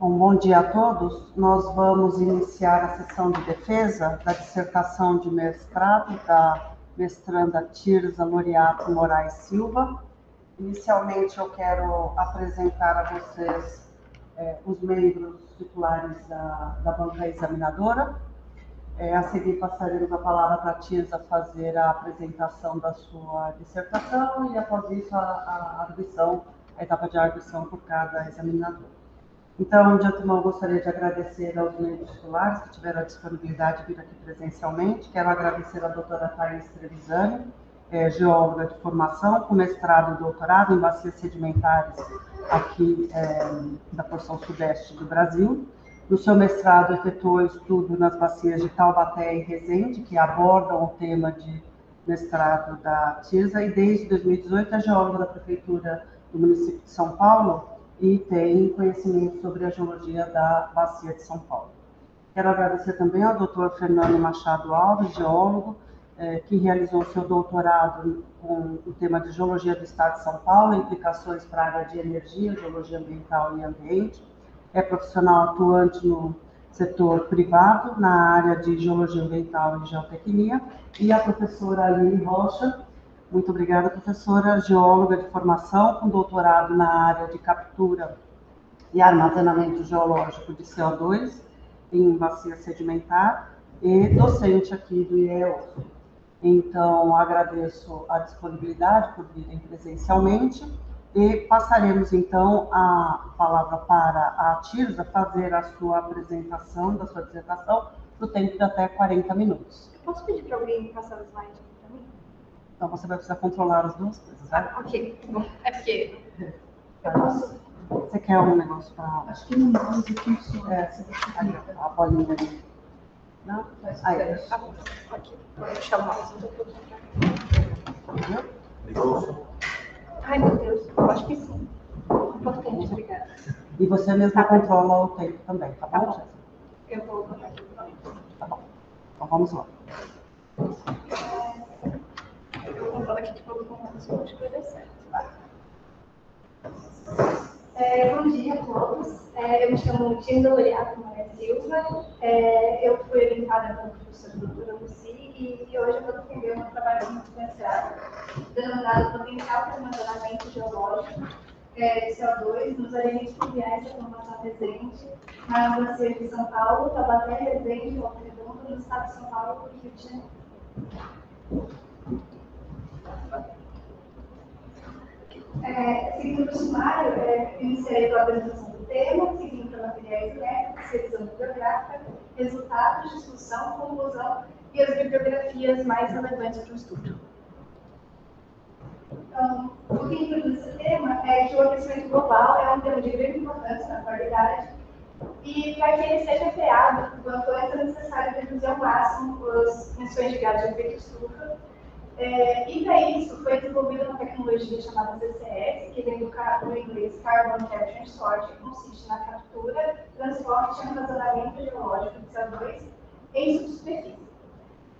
Bom dia a todos. Nós vamos iniciar a sessão de defesa da dissertação de mestrado da mestranda Tirza Loriato Moraes Silva. Inicialmente, eu quero apresentar a vocês os membros titulares da banca examinadora. A seguir, passaremos a palavra para a Tirza fazer a apresentação da sua dissertação e, após isso, a etapa de arguição por cada examinador. Então, de antemão, gostaria de agradecer aos membros titulares que tiveram a disponibilidade de vir aqui presencialmente. Quero agradecer à doutora Thaís Trevisani, geóloga de formação, com mestrado e doutorado em bacias sedimentares aqui da porção sudeste do Brasil. No seu mestrado, efetuou estudo nas bacias de Taubaté e Resende, que abordam o tema de mestrado da Tirza, e desde 2018 é geóloga da Prefeitura do município de São Paulo, e tem conhecimento sobre a geologia da Bacia de São Paulo. Quero agradecer também ao Dr. Fernando Machado Alves, geólogo, que realizou seu doutorado com o tema de Geologia do Estado de São Paulo, implicações para a área de energia, geologia ambiental e ambiente. É profissional atuante no setor privado, na área de Geologia Ambiental e Geotecnia, e a professora Aline Rocha. Muito obrigada, professora, geóloga de formação, com doutorado na área de captura e armazenamento geológico de CO2 em bacia sedimentar e docente aqui do IEO. Então, agradeço a disponibilidade por virem presencialmente e passaremos, então, a palavra para a Tirza fazer a sua apresentação da sua dissertação no tempo de até 40 minutos. Eu posso pedir para alguém passar o slide para mim? Então, você vai precisar controlar as duas coisas, né? Ok, bom. É porque eu posso... Você quer um negócio para... Acho que no mouse funciona. A bolinha ali. Não? Aí. Tá bom, ok. Vou deixar o mouse um pouquinho aqui. Ligou? Ai, meu Deus, eu acho que sim. Importante, obrigada. E você mesma controla o tempo também, tá bom? Tá bom. Eu vou colocar aqui. Tá bom. Então, vamos lá. Eu controlo aqui que eu vou colocar no acho que vai dar certo. Bom dia a todos. Eu me chamo Tirza Loriato Moraes Silva. Eu fui orientada pela professora doutora Lucy e hoje eu vou defender o meu trabalho de mestrado, denominado Potencial para Armazenamento Geológico de CO2 nos areias fluviais da formação Resende, na bacia de São Paulo, Taubaté, Resende, Volta Redonda, no estado de São Paulo e Rio de Janeiro. Seguindo o sumário, iniciarei com a apresentação do tema, seguindo para materiais elétricos, revisão bibliográfica, resultados, discussão, conclusão e as bibliografias mais relevantes para o estudo. Então, o que introduz esse tema é que o aquecimento global é um tema de grande importância na atualidade e, para que ele seja criado, o quanto antes é necessário reduzir ao máximo as emissões de gás de efeito estufa. E para isso foi desenvolvida uma tecnologia chamada CCS, que vem do inglês Carbon Capture and Storage, que consiste na captura, transporte e armazenamento geológico de CO2 em subsuperfície.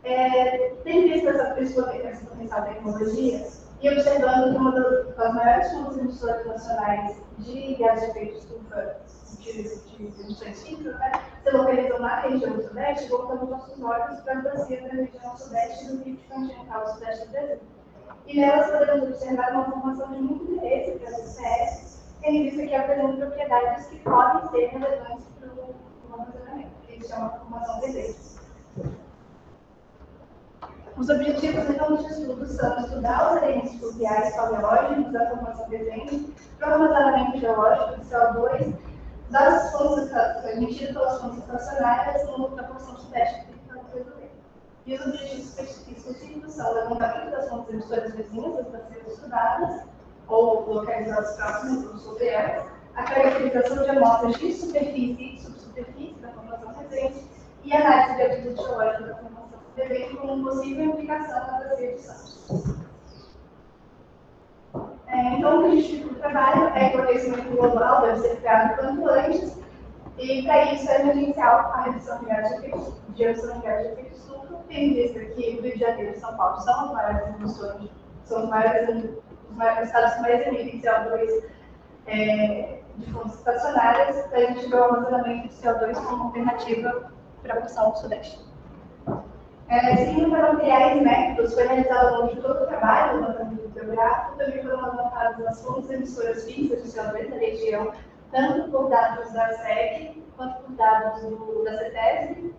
Tendo visto essa potencial tecnologia e observando que uma das maiores fontes emissoras nacionais de gás de efeito estufa de emissões físicas, se localizam na região sudeste, voltamos nossos olhos para a bacia da região sudeste do Rio continental sudeste do Brasil. E nelas podemos observar uma formação de muito interesse para as CCS, tendo visto que apresentam propriedades que podem ser relevantes para o armazenamento, que se chama formação presente. Os objetivos, então, de estudo são estudar os areias fluviais paleológicos da formação presente, para o armazenamento geológico de CO2, das fontes emitidas pelas fontes estacionárias na porção sudeste do Brasil. E os objetivos específicos são o levantamento das fontes emissoras vizinhas das bacias estudadas, ou localizadas próximas dos fluviais, a caracterização de amostras de superfície e subsuperfície da formação presente e a análise de atitude geológica da formação presente como possível implicação na bacia de Santos. Então, o que justifica o trabalho é que o aquecimento global deve ser criado quanto antes, e para isso é emergencial a redução de gás de efeito estufa, tendo em vista que o Rio de Janeiro e São Paulo são os maiores emissores, são os estados que mais emitem CO2 de fontes estacionárias, a gente vê o armazenamento de CO2 como alternativa para a função sudeste. Seguindo para materiais e métodos, foi realizado ao longo de todo o trabalho do levantamento bibliográfico, também foram levantadas as fontes emissoras fixas de CO2 da região, tanto por dados da SEG, quanto por dados da CETESB,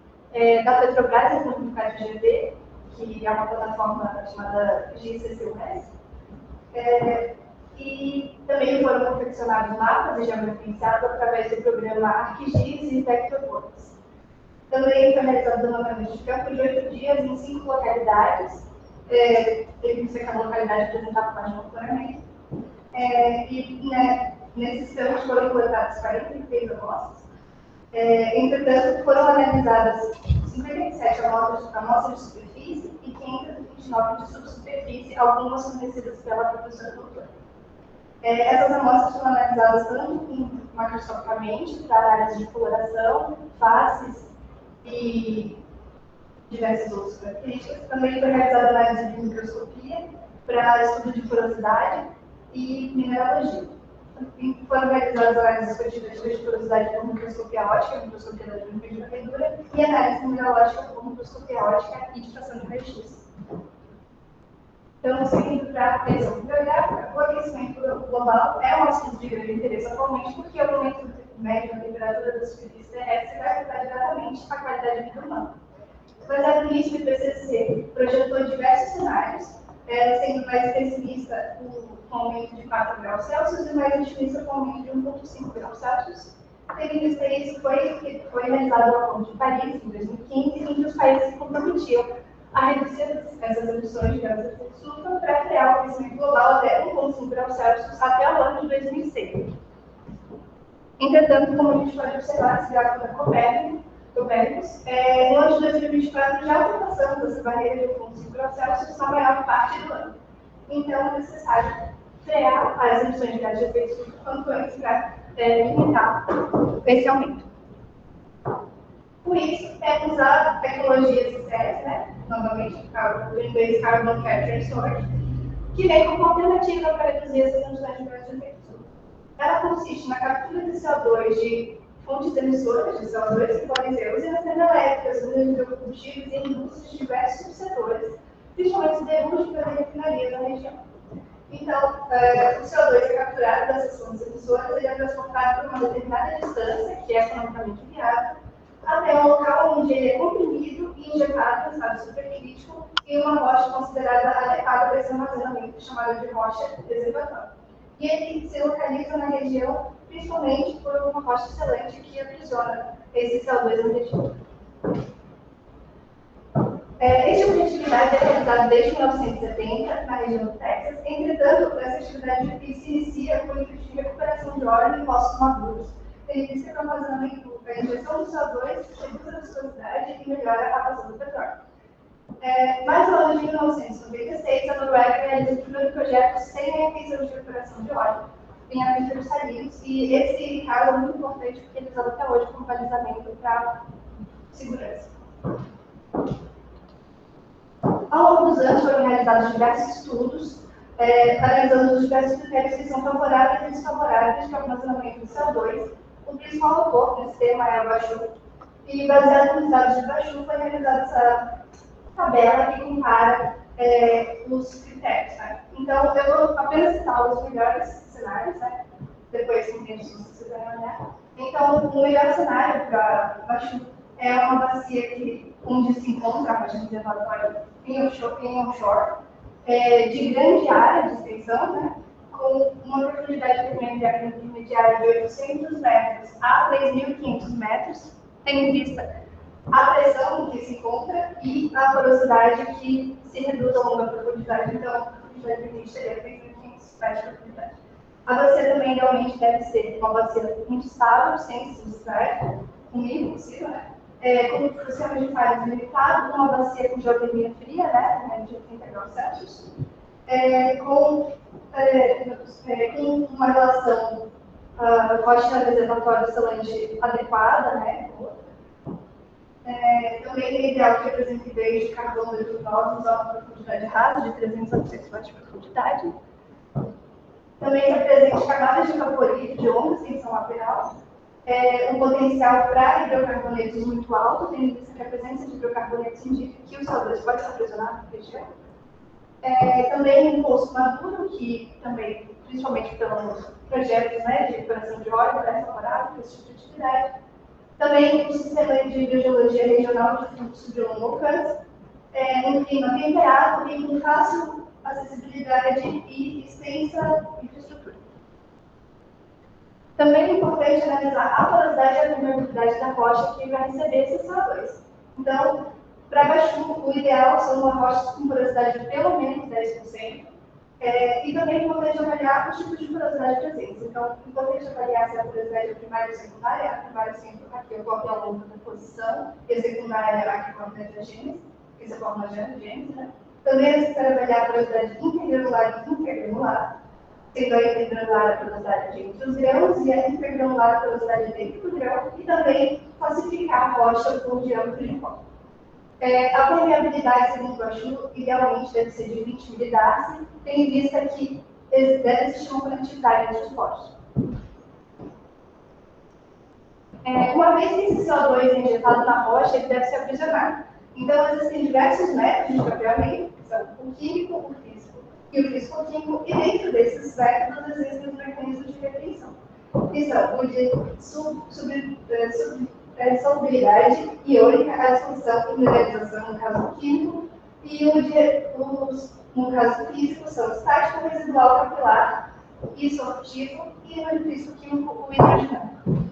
da Petrobras, e do GD, que é uma plataforma chamada GCCUS. E também foram confeccionados mapas de georreferenciado através do programa ArcGIS e VectorWorks. Também foi realizado o levantamento de campo de 8 dias em 5 localidades. Teve que cada localidade apresentar mais de monitoramento. Nesses campos foram coletadas 43 amostras. Entretanto, foram analisadas 57 amostras de superfície e 529 de subsuperfície, algumas fornecidas pela professora doutora. Essas amostras foram analisadas tanto macroscopicamente, para análise de coloração, faces e diversas outras características. Também foi realizada análise de microscopia para estudo de porosidade e mineralogia. Foram realizadas análises quantitativas de porosidade por microscopia óptica, microscopia da dinâmica de varredura, e análise mineralógica por microscopia óptica e difração de raio-x. Então, seguindo para a visão bibliográfica, o aquecimento global é um assunto de grande interesse atualmente, porque o aumento médio da temperatura da superfície terrestre vai afetar diretamente a qualidade de vida humana. Baseado nisso, o IPCC projetou diversos cenários, sendo mais pessimista com aumento de 4 graus Celsius e mais otimista com aumento de 1,5 graus Celsius. Tendo em vista isso, foi realizado o Acordo de Paris, em 2015, em que os países se comprometiam a reduzir essas emissões de gases de efeito estufa para criar o aquecimento global até 1,5 graus Celsius até o ano de 2006. Entretanto, como a gente pode observar, esse gráfico da Copérnicos, no ano de 2024 já ultrapassamos essa barreira de 1,5 graus Celsius na maior parte do ano. Então, é necessário frear as emissões de gases de efeito estufa quanto antes para limitar esse aumento. Com isso, temos a tecnologia CCS, novamente, o inglês Carbon Capture and Storage, que vem como alternativa para reduzir essas emissões de gases de efeito estufa. Ela consiste na captura de CO2 de fontes emissoras de CO2, que podem ser usinas termoelétricas, usinas de biocombustíveis e indústrias de diversos subsetores, principalmente siderúrgicas e refinarias da região. Então, o CO2 é capturado dessas fontes emissoras, ele é transportado por uma determinada distância, que é economicamente viável, até um local onde ele é comprimido e injetado em estado supercrítico em uma rocha considerada adequada para esse armazenamento, chamada de rocha reservatória. E ele se localiza na região, principalmente por uma rocha selante que aprisiona esse CO2 na região. Esse tipo de atividade é realizado desde 1970 na região do Texas. Entretanto, essa atividade se inicia com o intuito de recuperação de óleo em poços maduros. Ele diz que o armazenamento, a injeção do CO2 reduz a viscosidade e melhora a vazão do petróleo. Mas no ano de 1996, a Noruega realizou o primeiro projeto sem aquisição de recuperação de óleo em aquíferos salinos, e esse caso é muito importante porque ele é usado até hoje como balizamento para segurança. Ao longo dos anos foram realizados diversos estudos, analisando os diversos critérios que são favoráveis e desfavoráveis de armazenamento de CO2. O principal autor desse tema é o Bachou, e baseado nos dados de Bachou foi realizada essa tabela que compara os critérios. Né? Então, eu vou apenas citar os melhores cenários, né? Depois, se vocês quiserem olhar. Então, o melhor cenário para Bachou é uma bacia onde se encontra a rocha reservatória em onshore, de grande área de extensão, né? Com uma profundidade intermediária de 800 metros a 3.500 metros, tendo em vista a pressão que se encontra e a porosidade que se reduz ao longo da profundidade. Então, a profundidade limite seria 3.500 metros de profundidade. A bacia também realmente deve ser uma bacia muito estável, sem se distrair, o mínimo possível, né? Com o sistema de falhas limitado, uma bacia com geotermia fria, né, de 30 graus Celsius, com uma relação rocha reservatório selante adequada, né, também é ideal que apresente veios de carbono leitosos a uma profundidade rasa de 300 a 400 metros de profundidade. Também se apresente camadas de vaporito de longa extensão um potencial para hidrocarbonetos muito alto, tendo em vista que a presença de hidrocarbonetos indica que o CO2 pode se aprisionar na região. Também um poço maduro, que também, principalmente pelos projetos, né, de exploração de óleo, é favorável para esse tipo de atividade. Também o sistema de biogeologia regional de fluxo de longo alcance, um clima temperado e com fácil acessibilidade e extensa infraestrutura. Também é importante analisar a porosidade e a permeabilidade da rocha que vai receber esse CO2. Então, para Baixu, o ideal são rochas com porosidade de pelo menos 10%. E também é importante avaliar os tipos de porosidade presentes. Então, é importante avaliar se a porosidade é primária ou secundária. A primária sempre aqui ocorre ao longo da posição, e a secundária é aqui ocorre na diagênese, que se forma na diagênese, né? Também é necessário avaliar a porosidade intergranular e intergranular, sendo a intergranular a porosidade entre os grãos e a intergranular a porosidade dentro do grão, e também classificar a rocha por diâmetro de rocha. A permeabilidade, segundo o Baixu, idealmente deve ser de 20 milidarcy, tendo em vista que deve existir uma conectividade entre os polos. Uma vez que esse CO2 é injetado na rocha, ele deve se aprisionar. Então, existem diversos métodos de capeamento, que são o químico, o físico e o físico-químico, e dentro desses métodos existem os mecanismos de retenção, que são o de solubilidade iônica, a dissolução e mineralização, no caso químico, e no caso físico, são estático, residual, capilar e sortivo, e no físico químico, o hidrodinâmico.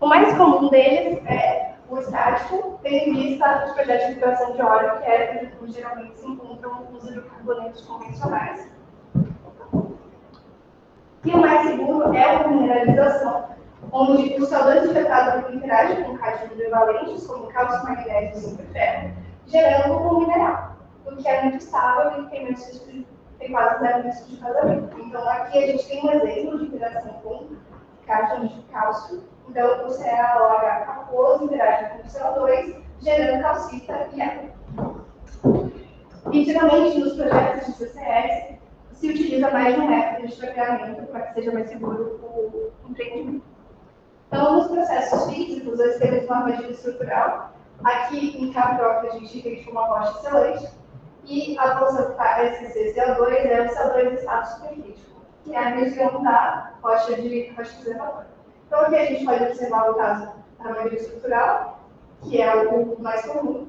O mais comum deles é o estático, tendo em vista os projetos de liberação de óleo, que é onde geralmente se encontram os hidrocarbonetos convencionais. E o mais seguro é a mineralização, onde o CO2 injetado interage com cátions bivalentes, como cálcio, magnésio, zinco e ferro, gerando um mineral, o que é muito estável e tem quase zero risco de vazamento. Então, aqui a gente tem um exemplo de interação com cátions de cálcio. Então, o CaOH aquoso interage com o CO2, gerando calcita e água. E, geralmente, nos projetos de CCS, se utiliza mais de um método de tratamento para que seja mais seguro o empreendimento. Então, nos processos físicos, nós temos uma armadilha estrutural. Aqui, em Caproc, a gente identifica uma rocha excelente. E a porção SCC-CO2 é o CO2 em estado supercrítico, que é a região da rocha de reservatório. Então, aqui a gente pode observar o caso da armadilha estrutural, que é o mais comum.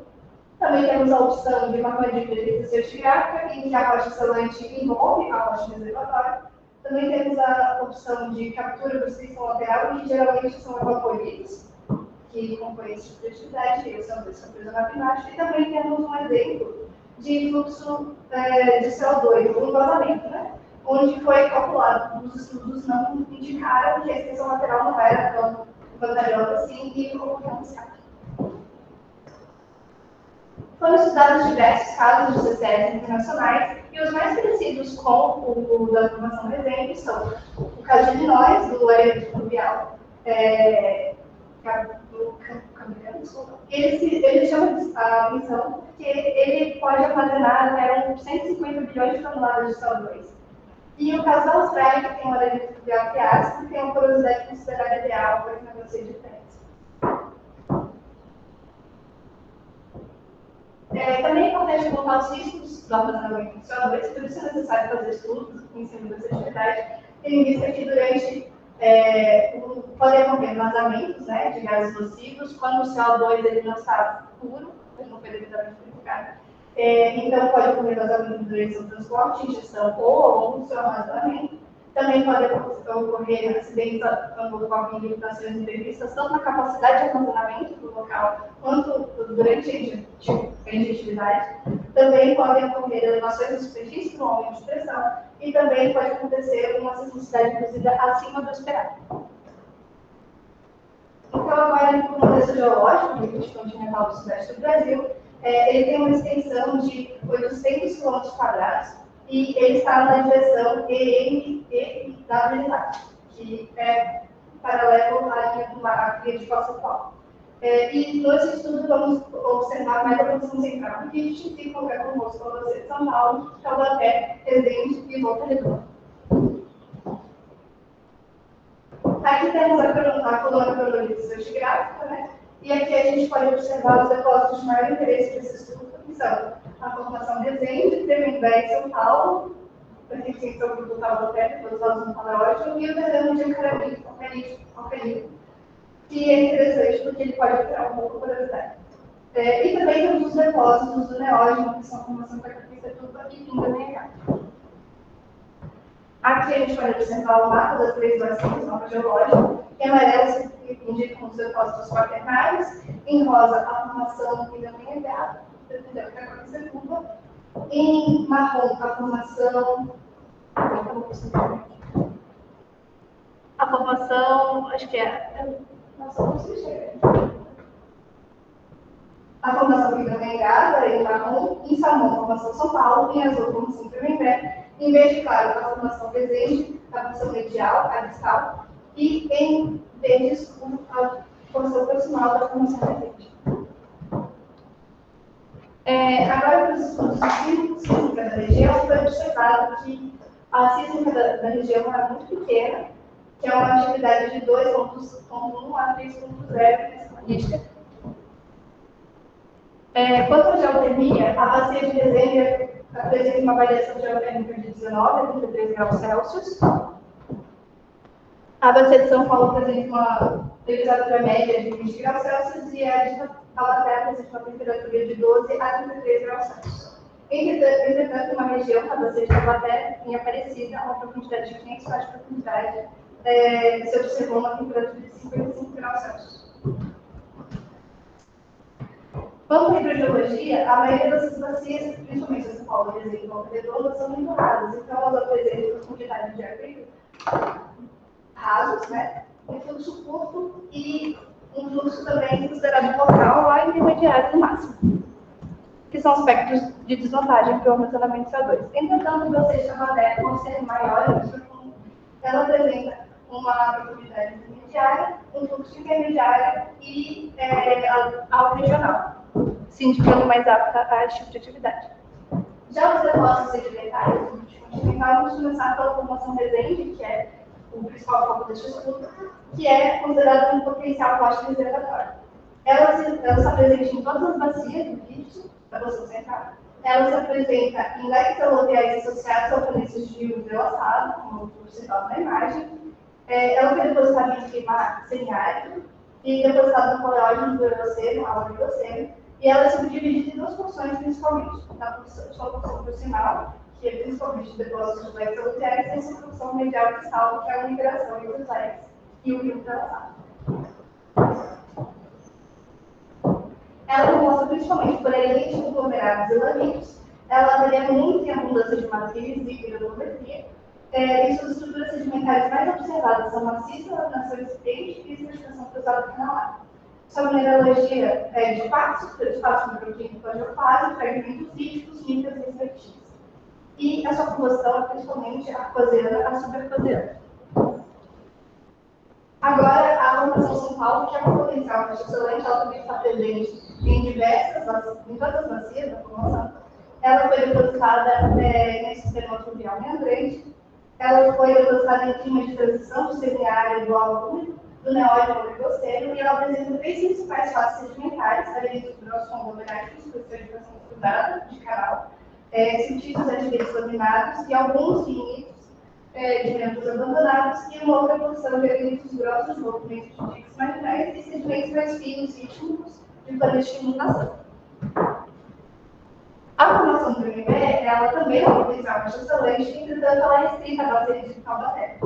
Também temos a opção de uma armadilha de eficiência estratigráfica, em que a rocha excelente envolve a rocha reservatória. Também temos a opção de captura por extensão lateral, que geralmente são evaporitos, que compõem esse tipo de atividade, e são aprisionados embaixo. E também temos um exemplo de fluxo de CO2, um vazamento, né? Onde foi calculado, os estudos não indicaram que a extensão lateral não era tão vantajosa assim e ocorreu um escape. Foram estudados diversos casos de CCS internacionais e os mais parecidos com o da formação de exemplo são o caso de Illinois, do areia fluvial, ele chama de atenção porque ele pode armazenar até 150 bilhões de toneladas de CO2. E o caso da Austrália, que tem uma areia fluvial que é ácida, tem uma porosidade considerada ideal para que não seja diferente. Também é importante colocar os riscos do armazenamento de CO2, por isso é necessário fazer estudos em cima dessa atividade, tendo em vista que durante podem ocorrer vazamentos, né, de gases nocivos, quando o CO2 ele não está puro, ele não foi devidamente purificado. Então, pode ocorrer vazamento durante o transporte, ingestão ou ao longo do seu armazenamento. Também pode ocorrer acidentes quando ocorrem limitações imprevistas, tanto na capacidade de armazenamento do local, quanto durante a injetividade. Também podem ocorrer elevações de superfície com aumento de pressão, e também pode acontecer uma sismicidade reduzida acima do esperado. Então, agora, no contexto geológico, do limite continental do sudeste do Brasil, ele tem uma extensão de 800 km², e ele está na direção EMWZ, que é paralelo à linha de Foz Paulo. E nesse estudo vamos observar mais a produção central, que a gente se encontrar conosco para você de São Paulo, Taubaté, Resende e Volta Redonda. Aqui Aqui temos a coluna cronolítica estratigráfica, né? E aqui a gente pode observar os depósitos de maior interesse para esse estudo, que são a formação de Resende, Tremembé e São Paulo, para quem tem sobre o total da Terra, todos os no Paleógeno, e o terreno de Alcanídeo, que é interessante porque ele pode alterar um pouco a curiosidade. E também temos os depósitos do Neógeno, que são a formação da Capicetuba e Pindamonhangaba. Aqui a gente pode observar o mapa das três bacias, mapa geológico. Em amarelo se indicam os depósitos quaternários, em rosa a formação Pindamonhangaba, entendeu? Que é a Capicetuba. Em marrom a formação, acho que é. Nossa, não sei chegar. A formação Pindamonhangaba em marrom, em salmão a formação São Paulo, em azul a formação Tremembé, em verde claro a formação Resende, a formação medial, a distal, e em verde escuro a formação proximal da formação Resende. Agora, para os estudos sísmicos da região, foi observado que a sísmica da região era muito pequena, que é uma atividade de 2,1 a 3,0 richter. Quanto à geotermia, a bacia de Resende apresenta uma variação geotérmica de 19 a 33 graus Celsius. A bacia de São Paulo apresenta uma temperatura média de 20 graus Celsius e a de Taubaté apresenta uma temperatura de 12 a 33 graus Celsius. Entretanto, uma região, a bacia de Taubaté, em Aparecida, a uma profundidade de 500 metros de profundidade, se observou uma temperatura de 55 graus Celsius. Quanto à hidrogeologia, a maioria dessas bacias, principalmente São Paulo, Resende e Volta Redonda, são muito raras, então elas apresentam profundidade de agrícola rasos, né? Um fluxo curto e um fluxo também considerado local lá intermediário no máximo, que são aspectos de desvantagem para o armazenamento de CO2. Entretanto, você chama dela, por ser maior e mais profundo, ela apresenta uma profundidade intermediária, um fluxo intermediário e algo regional, se indicando mais apta a esse tipo de atividade. Já os depósitos sedimentares, vamos começar pela formação Resende, que é o principal foco deste estudo, que é considerado um potencial plástico reservatório. Ela se apresenta em todas as bacias do Rift, da Bacia Central. Ela se apresenta em leques aluviais associados ao planícies de rio entrelaçado, como observado na imagem. Ela foi depositada em clima semiárido e depositada no Paleógeno do Eoceno, ao Oligoceno, e ela é subdividida em duas porções principalmente, a sua porção proximal, que é principalmente depósitos de leques aluviais, e a sua porção medial distal, que é a interação entre os leques e o rio entrelaçado. Ela é composta principalmente por elementos conglomerados e lamitos. Ela varia muito em abundância de matrizes e granulometria. E suas estruturas sedimentares mais observadas são maciça, laminação existente e estratificação cruzada canalar. Sua mineralogia é de quartzo microquímico angiofase, fragmentos líticos, micas e receptis. E a sua composição é principalmente arcosiana a subarcosiana. Agora, a formação São Paulo, que é um potencial excelente, ela também está presente em todas as bacias da formação. Ela foi depositada nesse sistema fluvial meandrante. Ela foi depositada em clima de transição do semiárido do alto úmido, do neógeno ao oligoceno, e ela apresenta três principais fases sedimentares: aderidos grossos conglomerados, com estratificação cruzada de canal, siltícios aderidos laminados e alguns finitos de membros abandonados, e uma outra porção de aderidos grossos, movimentos de dicas marginais e sedimentos mais finos e rítmicos de planetas de inundação. A formação do Tremembé, ela também é um potencial excelente, entretanto, ela é restrita à bacia de Taubaté.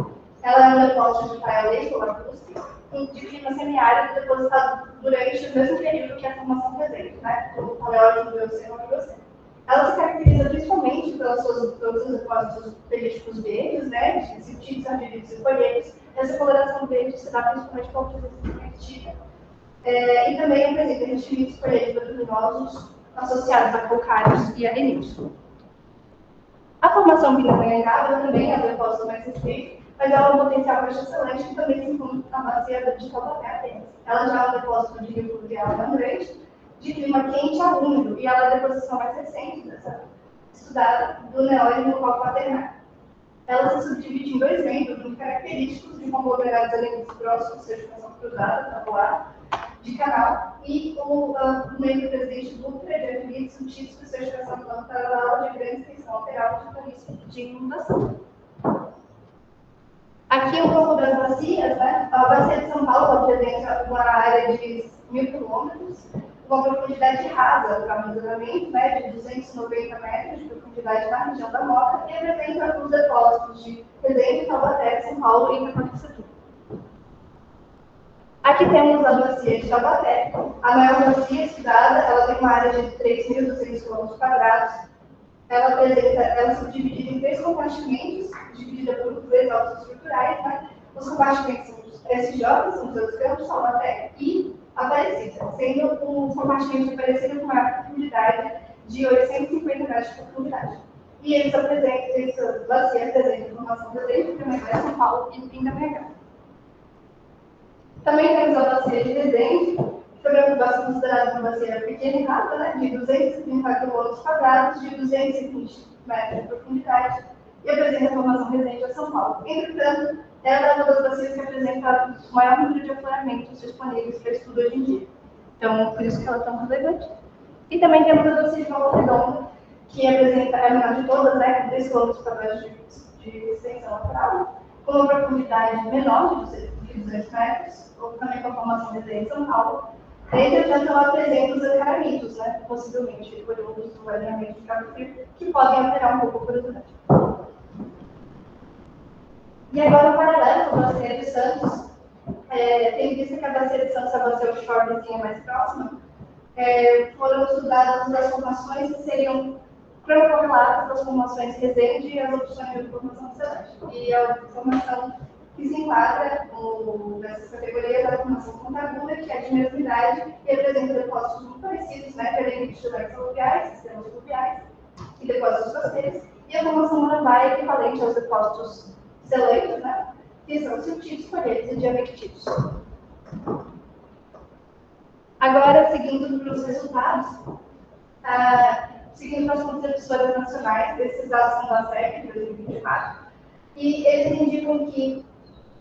Ela é um depósito de praia leito, lacustre, de clima semiárido, depositado durante o mesmo período que a formação Resende, né? O Paleógeno do Eoceno ao Oligoceno. Ela se caracteriza principalmente pelos seus depósitos pelíticos verdes, né? De siltíceos, argilitos e folhetos. Essa coloração verde se dá principalmente por presença de fertilha. E também apresenta revestimentos folhetos luminosos associados a calcários e arenitos. A formação Pindamonhangaba também é um depósito mais restrito, mas ela é um potencial bastante excelente que também se encontra na bacia de Taubaté apenas. Ela já é um depósito de rio fluvial meandrante, de clima quente a úmido, e ela é a deposição mais recente estudada do neógeno quaternário. ela se subdivide em dois membros muito característicos de conglomerados elementos grossos de certificação cruzada, tabular, de canal, e o membro presidente dupla de atributos subtítulos de certificação plano de grande extensão lateral de polícia de inundação. Aqui um pouco das bacias, né? A bacia de São Paulo apresenta uma área de 1.000 quilômetros, uma profundidade rasa para armazenamento, né, de 290 metros de profundidade na região da Moca, e apresenta os depósitos de Resende, Taubaté, São Paulo e Itacoatiçu. Aqui temos a bacia de Taubaté. A maior bacia estudada, ela tem uma área de 3.200 km². Ela se divide em 3 compartimentos, dividida por 2 altos estruturais, né? Os compartimentos são os SJ, são os outros campos, Taubaté e Aparecida, sendo um compartimento de Aparecida com uma profundidade de 850 metros de profundidade. E eles apresentam, essa bacia apresenta informação de Resende, Pindamonhangaba, São Paulo e Pindamonhangaba. Também temos a bacia de Resende, que também é considerada uma bacia pequena e rasa, né, de 230 km², de 220 metros de profundidade, e apresenta a formação Resende a São Paulo. Entretanto, ela é uma das bacias que apresenta o maior número de afloramentos disponíveis para estudo hoje em dia. Então, por isso que ela é tão relevante. E também temos a bacia de Volta Redonda, que apresenta a menor de todas, né, com 3 km² de extensão lateral, com uma profundidade menor de 200 metros, ou também com a formação Resende São Paulo. Entretanto, ela apresenta os encaramentos, né, possivelmente oriundos do alinhamento de cabo frio, que podem alterar um pouco a curiosidade. E agora, o paralelo com a bacia de Santos, tendo visto que a bacia de Santos é a bacia offshore vizinha mais próxima, foram estudadas as formações que seriam cronocorrelatas das formações Resende e as opções de formação Celeste. E a formação que se enquadra nessas categorias da formação Contagura, que é de mesma idade e apresenta depósitos muito parecidos, né, que além de estudantes fluviais, sistemas fluviais e depósitos costeiros, e a formação Marabá é equivalente aos depósitos seleitos, né, que são siltídeos, colheitos e diamectídeos. Agora, seguindo para os resultados, seguindo para as concepções nacionais, esses dados são da SEC, de 2024, e eles indicam que,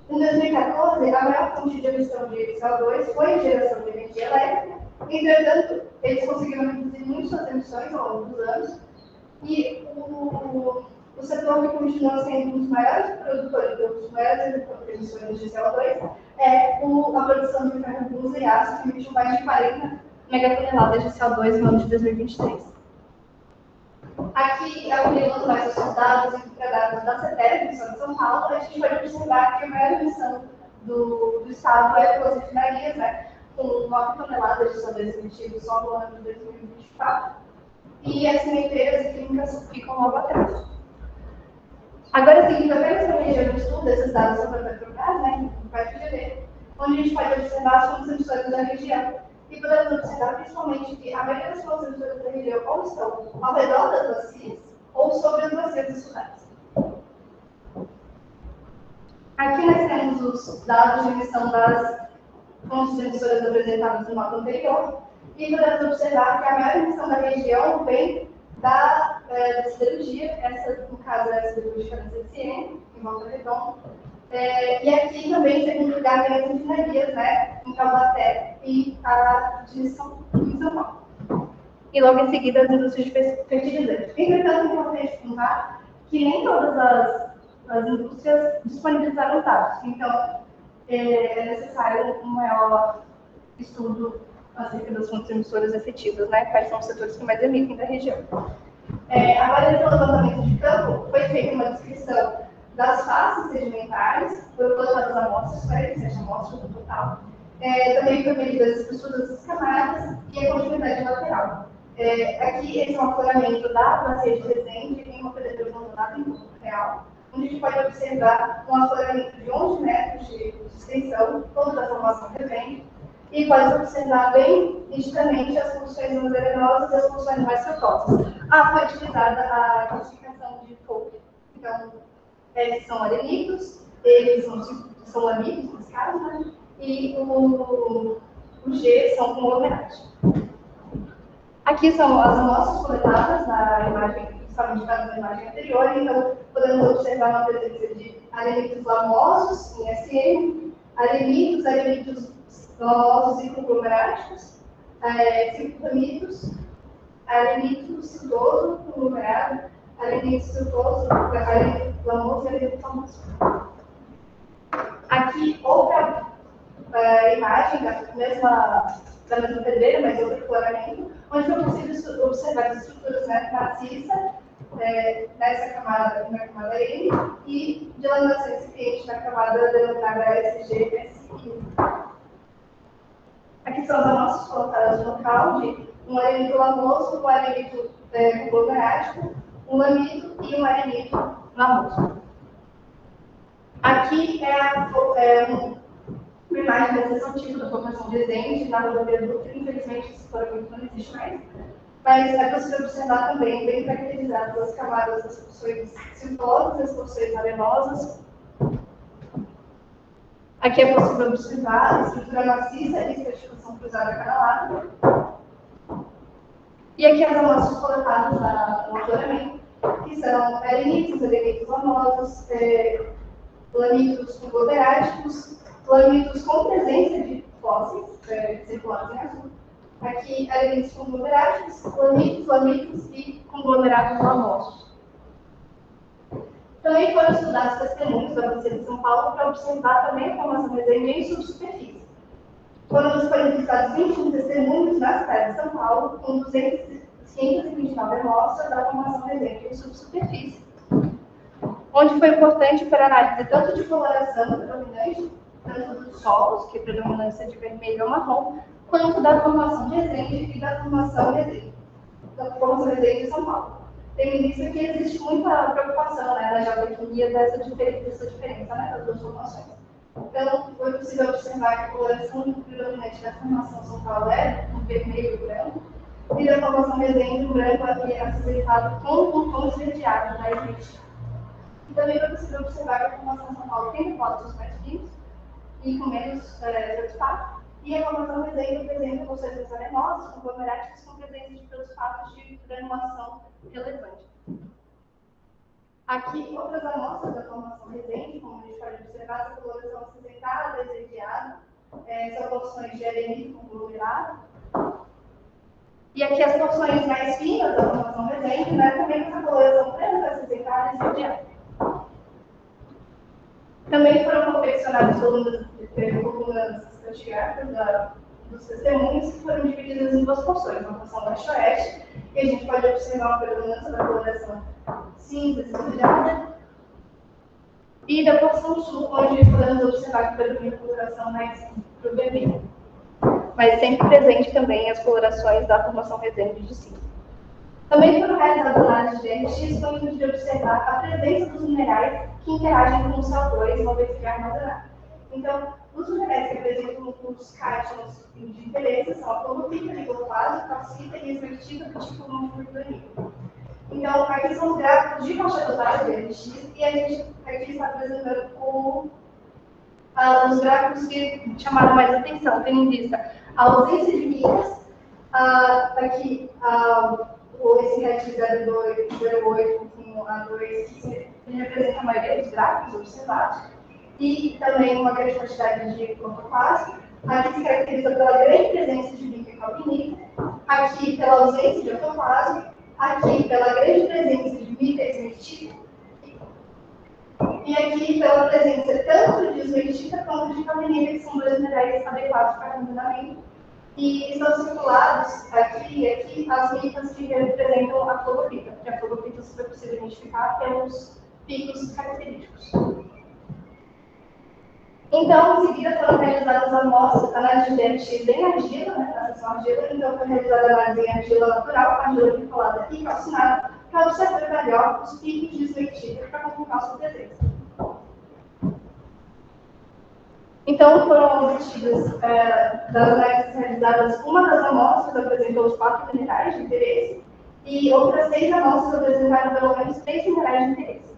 em 2014, a maior fonte de emissão de CO2 foi geração de energia elétrica. Entretanto, eles conseguiram reduzir muito suas emissões ao longo dos anos, e o setor que continua sendo um dos maiores produtores, um dos maiores emissões de CO2, é a produção de ferro e aço, que emitiu mais de 40 megatoneladas de CO2 no ano de 2023. Aqui, aplicando mais os dados e dados da CETES, emissão de São Paulo, a gente pode observar que a maior emissão do estado é pelas refinarias, né, com 9 toneladas de CO2 emitidos só no ano de 2024, e as cimenteiras e químicas ficam logo atrás. Agora, seguindo apenas para a região de estudo, esses dados são para a Petrobras, né, no PFGD, onde a gente pode observar as fontes emissórias da região. E podemos observar principalmente que a maioria das fontes emissórias da região ou estão ao redor das bacias ou sobre as bacias estudadas. Aqui nós temos os dados de emissão das fontes emissoras apresentadas no mapa anterior, e podemos observar que a maior emissão da região vem da siderurgia, essa, no caso, é a siderúrgica da CSN, em Volta Redonda. E aqui também, em segundo lugar, tem as refinarias, né, em Taubaté e a de São Paulo. E logo em seguida, as indústrias de fertilizantes. Entretanto, é importante contar que nem todas as indústrias disponibilizaram dados. Então, é necessário um maior estudo acerca das fontes emissoras efetivas, né? Quais são os setores que mais emitem da região. Agora, no levantamento de campo, foi feita uma descrição das faces sedimentares, foram coletadas amostras, 47 amostras no total. Também foi medidas as espessuras das camadas e a continuidade lateral. Aqui, esse é um afloramento da bacia de Resende em uma pedreira abandonada em campo real, onde a gente pode observar um afloramento de 11 metros de extensão, toda a formação Resende, e pode observar bem nitidamente as funções mais arenosas e as funções mais frutosas. Foi utilizada a classificação de Foucault. Então, esses são arenídeos, eles são lamídeos, nesse caso, né? E o G são conglomerados. Aqui são as amostras coletadas na imagem estava indicado na imagem anterior, então podemos observar uma presença de arenitos lamosos em SM, arenitos lamosos e conglomeráticos, ciclamitos, arenito siltoso conglomerado, arenito siltoso, arenito lamoso e arenito lamoso. Aqui, outra imagem da mesma pedreira, mas outro floramento, onde foi possível observar as estruturas maciças nessa camada, na camada N, e de laminação incipiente na camada denominada SG-SI. Aqui são as amostras colocadas no local de um arenito lamoso, um arenito conglomerático, um lamito e um arenito lamoso. Aqui uma imagem da seção tipo da formação de dente na rodovia Dutra. Infelizmente, esse floramento não existe mais, mas é possível observar também bem caracterizadas as camadas das porções siltosas e as porções arenosas. Aqui é possível observar a estrutura maciça e estratificação cruzada a cada lado. E aqui as amostras coletadas no afloramento, que são arenitos lamosos, lamitos conglomeráticos, lamitos com presença de fósseis circulares em azul. Aqui, arenitos conglomeráticos, lamitos e conglomerados lamosos. Também foram estudados testemunhos da bacia de São Paulo para observar também a formação resenha em subsuperfície. Foram disponibilizados 21 testemunhos na cidade de São Paulo, com 529 amostras da formação resenha em subsuperfície, onde foi importante para a análise tanto de coloração predominante, tanto dos solos, que é predominância de vermelho ou marrom, quanto da formação de Resende e da formação Resende de São Paulo. Tendo em vista que existe muita preocupação na geotecnia dessa diferença das duas formações. Então, foi possível observar que a coloração predominante da formação São Paulo é o vermelho e o branco, e da formação Resende, o branco é acinzentado com tons esverdeados na elite. E também foi possível observar que a formação São Paulo tem depósitos mais finos e com menos fosfato, e a formação Resende apresenta bolsões arenosas, conglomeráticos com presença de fosfatos de granulação relevante. Aqui, outras amostras da formação Resende, como a gente pode observar, essa coloração acinzentada, esverdeada, são porções de arenito conglomerado. E aqui as porções mais finas da formação Resende, também com essa coloração branca, acinzentada e esverdeada. Também foram confeccionadas colunas estratigráficas dos testemunhos, que foram divididas em duas porções, uma porção leste-oeste, e a gente pode observar uma predominância da coloração cinza esverdeada, e da porção sul, onde podemos observar que predomina a coloração mais para o vermelho, mas sempre presente também as colorações da formação Resende de cinza. Também foram realizadas análises de RX com o intuito de observar a presença dos minerais que interagem com o CO2 uma vez que é armazenado. Então, os minerais que apresentam os cátions de interesse são a colopita, ligofase, calcita e esmertita do tipo monofluidonídeo. Então, aqui são os gráficos de faixa total de RX, e a gente aqui está apresentando os gráficos que chamaram mais atenção, tendo em vista a ausência de minas, aqui esse RET 08 com A2, que representa a maioria dos gráficos observados, e também uma grande quantidade de clorofase. Aqui se caracteriza pela grande presença de bicalcinita, aqui pela ausência de autofase, aqui pela grande presença de bicesmertita, e aqui pela presença tanto de esmertita quanto de calinita, que são dois minerais adequados para armazenamento. E estão circulados aqui e aqui as mitas que representam a flogopita, porque a flogopita se foi possível identificar pelos picos característicos. Então, em seguida, foram realizadas análises de RX em argila, na seção argila. Então, foi realizada a análise em argila natural, argila bifolada e calcinada, para observar melhor os picos de esmertita para confirmar sua presença. Então, foram obtidas das análises realizadas, uma das amostras apresentou os 4 minerais de interesse, e outras 6 amostras apresentaram pelo menos 3 minerais de interesse,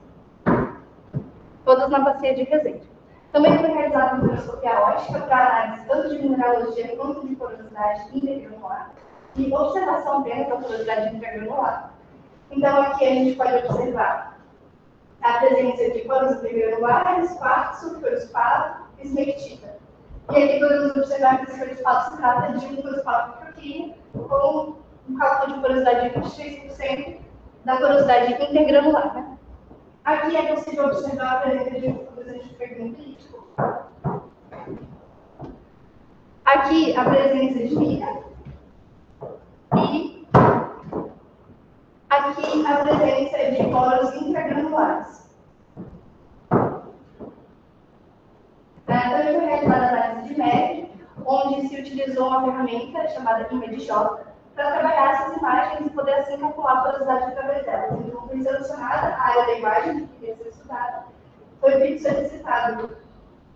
todas na bacia de Resende. Também foi realizada uma microscopia óptica para análise tanto de mineralogia quanto de porosidade intergranular, e observação apenas da porosidade intergranular. Então, aqui a gente pode observar a presença de poros intergranulares, quartzo, fluorespato e esmectita. E aqui podemos observar que esse fluorespato se trata de um fluorespato proteína com um cálculo de porosidade de 23% da porosidade intergranular. Né? Aqui é possível observar a presença de componentes de fermento lítico. Aqui a presença de mica. E aqui a presença de poros intragranulares. Também foi realizada a análise de MED, onde se utilizou uma ferramenta chamada ImageJ para trabalhar essas imagens e poder assim calcular a porosidade através delas. Então, foi selecionada a área da imagem que queria ser estudada, foi feito solicitado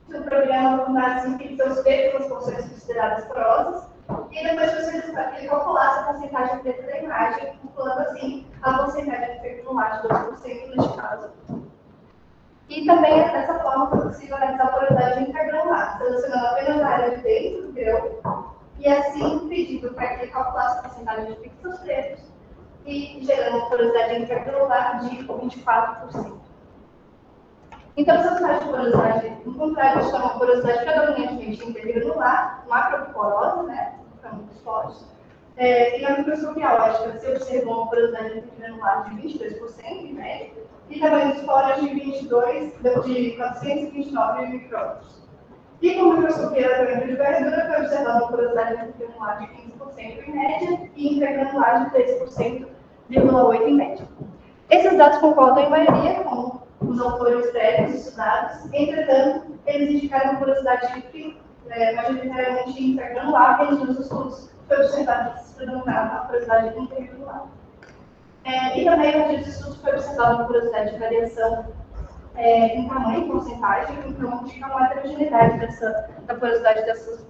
que o programa formasse em pixels P pelas porções consideradas porosas, e depois foi solicitado que ele calculasse a porcentagem preta da imagem, calculando assim a porcentagem de efeito no mar de 2% neste caso. E também, dessa forma, foi possível analisar a porosidade intragranular, selecionando apenas a área de dentro do grão, e assim pedindo para que ele calculasse a porcentagem de pixels pretos, e gerando uma porosidade intragranular de 24%. Então, essa taxa de porosidade, em contrário, chama porosidade predominantemente intergranular, macroporosa, né? Então, muito forte. E na microscopia ótica se observou uma porosidade intergranular de 22%, em média, e tamanhos poros de 429 micrômetros. E com microscopia eletrônica de verdura foi observada uma porosidade intergranular de 15% em média e intergranular de 13,8% em média. Esses dados concordam em maioria com os autores prévios estudados, entretanto, eles indicaram uma porosidade majoritariamente intergranular, e nos estudos foi observado que se predominava a porosidade intergranular. E também, no dia de estudos, foi observada uma porosidade de variação em tamanho e porcentagem, então indica uma heterogeneidade da porosidade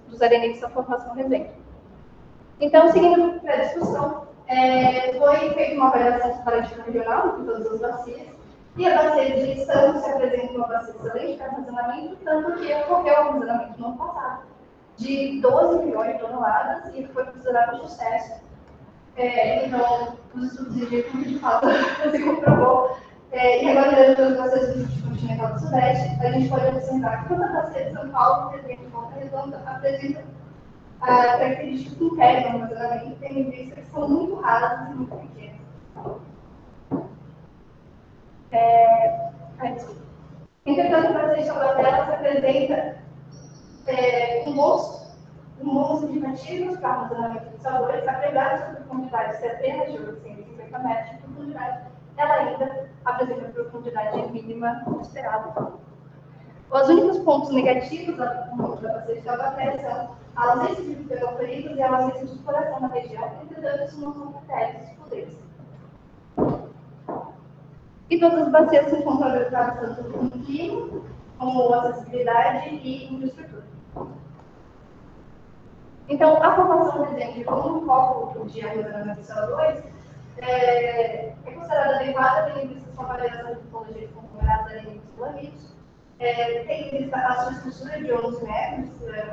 dos arenídeos da formação resente. Então, seguindo a discussão, foi feita uma avaliação comparativa regional em todas as bacias, e a bacia de Santos se apresenta uma bacia excelente para armazenamento, tanto que ocorreu o armazenamento no ano passado, de 12 milhões de toneladas, e foi considerado um sucesso. Então, os estudos indicam que, de fato, se comprovou. E agora, olhando as bacias do continental do Sudeste, a gente pode observar que toda a bacia de São Paulo, presente em Volta Redonda, apresenta características internas do armazenamento, tendo em vista que são muito raras e muito pequenas. Entretanto, a bacia de Taubaté se apresenta um bons indicativos para armazenamento de sabores, apesar de sua profundidade ser apenas de 850 metros de profundidade, ela ainda apresenta profundidade mínima esperada. Os únicos pontos negativos da bacia de Taubaté são a ausência de fenófilos e a ausência de exploração na região, entretanto, isso não são critérios excludentes. E todas as bacias se encontram agregadas tanto no clima, como acessibilidade e infraestrutura. Então, a formação resende como um foco de armazenamento de CO2 é considerada adequada, tendo em vista sua variação de topologia de conglomerados arenídeos e flamidos, tem em vista a sua estrutura de 11 metros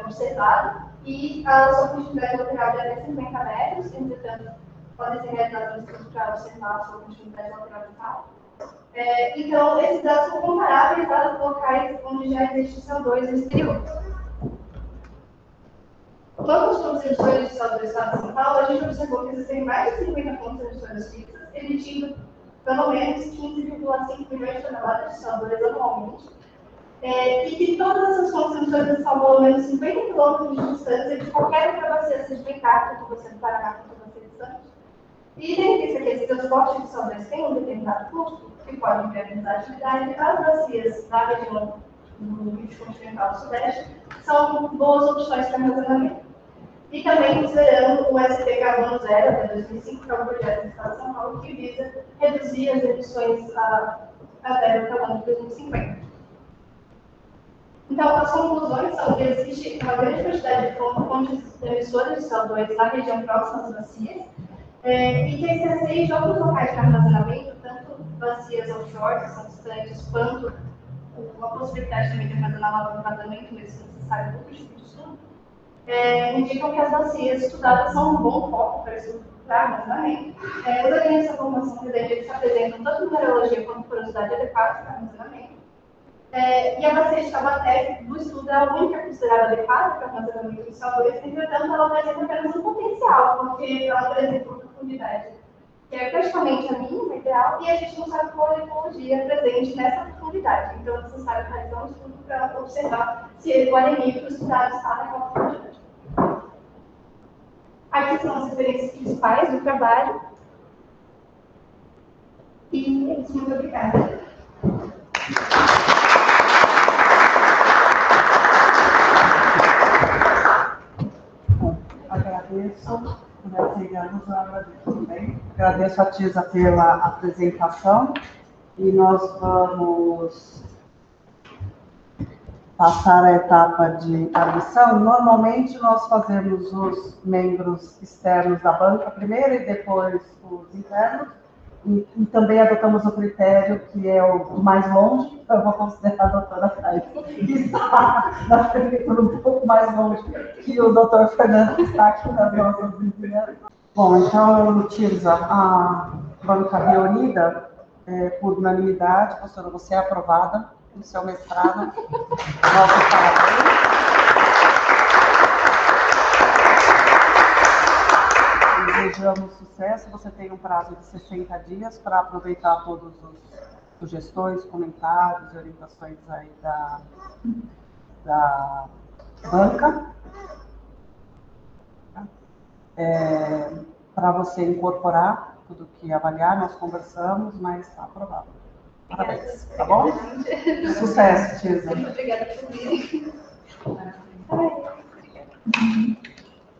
observada e a sua continuidade lateral de até 50 metros, entretanto, podem ser realizados estudos para observar a sua continuidade lateral total. Então, esses dados são comparáveis aos locais onde já existe CO2 no exterior. Quando os emissores de CO2 do estado de São Paulo, a gente observou que existem mais de 50 fontes emissoras fixas, emitindo pelo menos 15,5 milhões de toneladas de CO2 anualmente, e que todas essas fontes emissoras estão a pelo menos 50 km de distância de qualquer outra bacia, seja de Carta, como você do Paraná, como você de Santos. E tendo em vista que esse transporte de CO2 tem um determinado custo, que pode viabilizar a atividade, as bacias da região do eixo continental do Sudeste são boas opções para armazenamento. E também considerando o SP Carbono Zero até 2005, que é um projeto do Estado de São Paulo, que visa reduzir as emissões a zero carbono de 2050. Então, as conclusões são que existe uma grande quantidade de fontes emissoras de CO2 na região próxima às bacias, e que a escassez de outros locais de armazenamento, tanto bacias offshore, que são distantes, quanto a possibilidade também de armazenar lá no vazamento, nesse necessário lucro de estudo, indicam que as bacias estudadas são um bom foco para armazenamento. Os alimentos da formação presente se apresentam tanto numerologia quanto porosidade adequada para armazenamento. E a bacia de Taubaté do estudo é a única considerada adequada para armazenamento de CO2, entretanto, ela apresenta apenas um potencial, porque ela apresenta uma profundidade que é praticamente a mínima ideal, e a gente não sabe qual a ecologia presente nessa profundidade. Então, é necessário realizar um estudo para observar se o arenito estudado está naquela profundidade. Aqui são as referências principais do trabalho. E é isso, muito obrigada. Agradeço. Também. Agradeço a Tirza pela apresentação e nós vamos passar a etapa de admissão. Normalmente nós fazemos os membros externos da banca primeiro e depois os internos, e também adotamos o critério que é o mais longe. Eu vou considerar a doutora Thais, que está na prefeitura um pouco mais longe que o doutor Fernando, que está aqui nas nossas vizinhanças. Bom, então, Tirza, a banca reunida, por unanimidade, professora, você é aprovada no seu mestrado. Nosso parabéns. Desejamos sucesso. Você tem um prazo de 60 dias para aproveitar todas as sugestões, comentários e orientações aí da banca. Para você incorporar tudo que avaliar, nós conversamos, mas está aprovado. Parabéns, tá bom? Sucesso, Tirza. Muito obrigada por vir.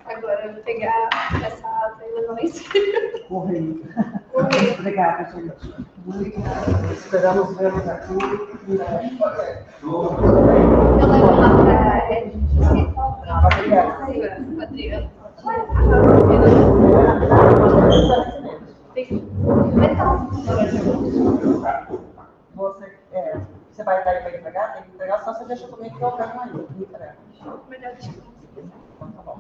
Agora eu vou pegar essa ata e levar lá em cima. Morrendo. Obrigada, gente. Obrigada. Esperamos vê-los aqui. Eu levo lá para a gente. Adriana. Você vai dar para entregar? Tem que entregar, só você deixa comigo que eu pego aí. Entrega. Melhor tipo. Então tá bom.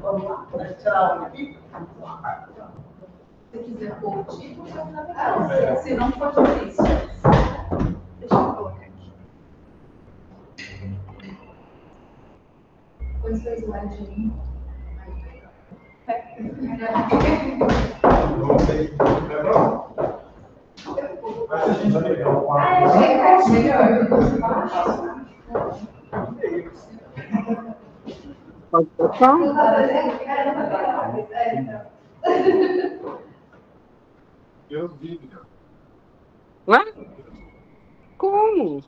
Vamos lá, vamos tirar um aqui. Se quiser pôr o título, se não for difícil. Deixa eu colocar aqui. Põe seu slide aí. Não sei. Pode tocar? Eu vi. Ué? Como?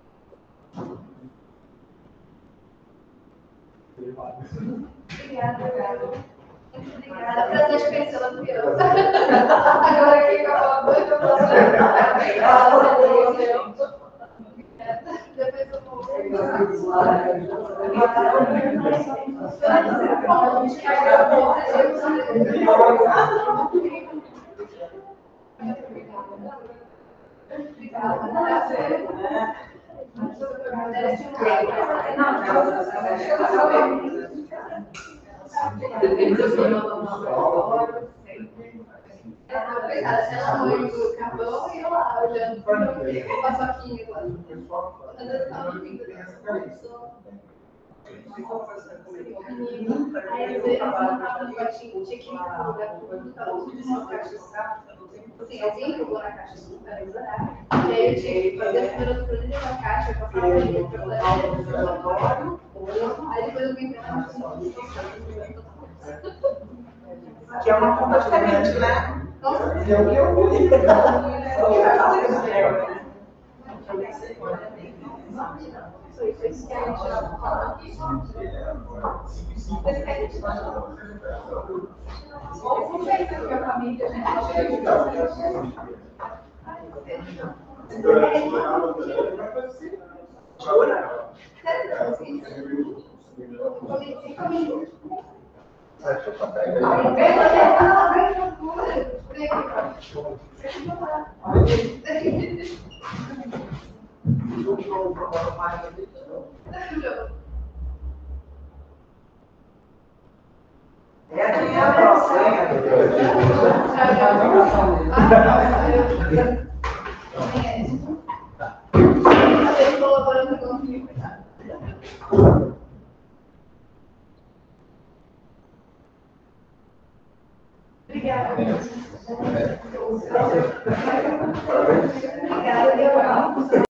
Obrigada. Obrigada. Prazer de conhecê-la, criança. Agora que acabou a banca, eu posso depois eu vou. Ela foi do carvão e eu lá, olhando o paçoquinha lá. Às vezes eu tava vindo aí, às vezes, eu tava no potinho, tinha que lugar tudo, tava tudo em uma caixa. Assim, alguém jogou na caixa supervisionária. E aí eu tinha que fazer as primeiras coisas de uma caixa, passar a linha para fazer. Aí depois eu vim pra Que é uma conta diferente, né? Nossa, É o que eu vi. Jura? Vocês colaborando comigo. Obrigada. Obrigada.